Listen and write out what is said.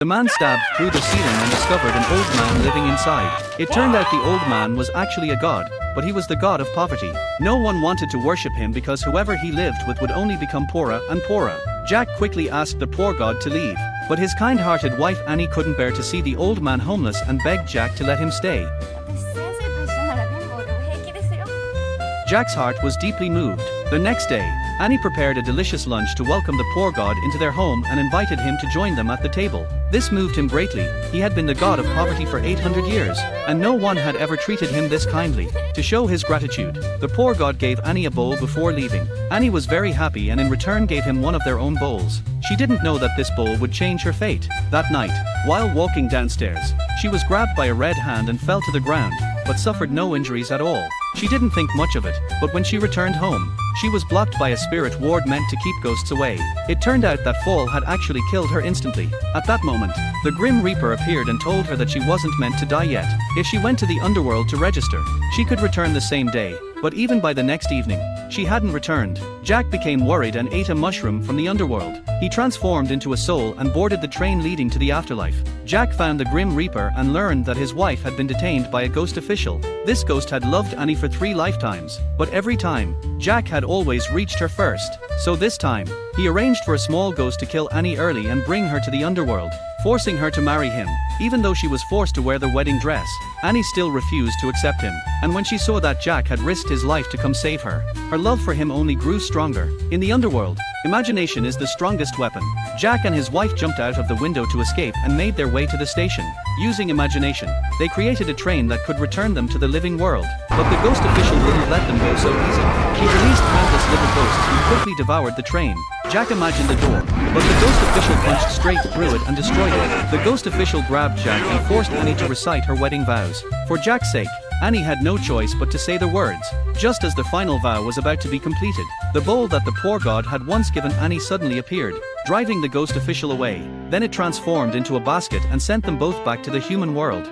The man stabbed through the ceiling and discovered an old man living inside. It turned out the old man was actually a god, but he was the god of poverty. No one wanted to worship him because whoever he lived with would only become poorer and poorer. Jack quickly asked the poor god to leave, but his kind-hearted wife Annie couldn't bear to see the old man homeless and begged Jack to let him stay. Jack's heart was deeply moved. The next day, Annie prepared a delicious lunch to welcome the poor god into their home and invited him to join them at the table. This moved him greatly. He had been the god of poverty for 800 years, and no one had ever treated him this kindly. To show his gratitude, the poor god gave Annie a bowl before leaving. Annie was very happy and in return gave him one of their own bowls. She didn't know that this bowl would change her fate. That night, while walking downstairs, she was grabbed by a red hand and fell to the ground, but suffered no injuries at all. She didn't think much of it, but when she returned home, she was blocked by a spirit ward meant to keep ghosts away. It turned out that fall had actually killed her instantly. At that moment, the Grim Reaper appeared and told her that she wasn't meant to die yet. If she went to the underworld to register, she could return the same day. But even by the next evening, she hadn't returned. Jack became worried and ate a mushroom from the underworld. He transformed into a soul and boarded the train leading to the afterlife. Jack found the Grim Reaper and learned that his wife had been detained by a ghost official. This ghost had loved Annie for 3 lifetimes, but every time, Jack had always reached her first. So this time, he arranged for a small ghost to kill Annie early and bring her to the underworld, forcing her to marry him. Even though she was forced to wear the wedding dress, Annie still refused to accept him. And when she saw that Jack had risked his life to come save her, her love for him only grew stronger. In the underworld, imagination is the strongest weapon. Jack and his wife jumped out of the window to escape and made their way to the station. Using imagination, they created a train that could return them to the living world. But the ghost official wouldn't let them go so easily. He released countless little ghosts who quickly devoured the train. Jack imagined the door, but the ghost official punched straight through it and destroyed it. The ghost official grabbed Jack and forced Annie to recite her wedding vows. For Jack's sake, Annie had no choice but to say the words. Just as the final vow was about to be completed, the bowl that the poor god had once given Annie suddenly appeared, driving the ghost official away. Then it transformed into a basket and sent them both back to the human world.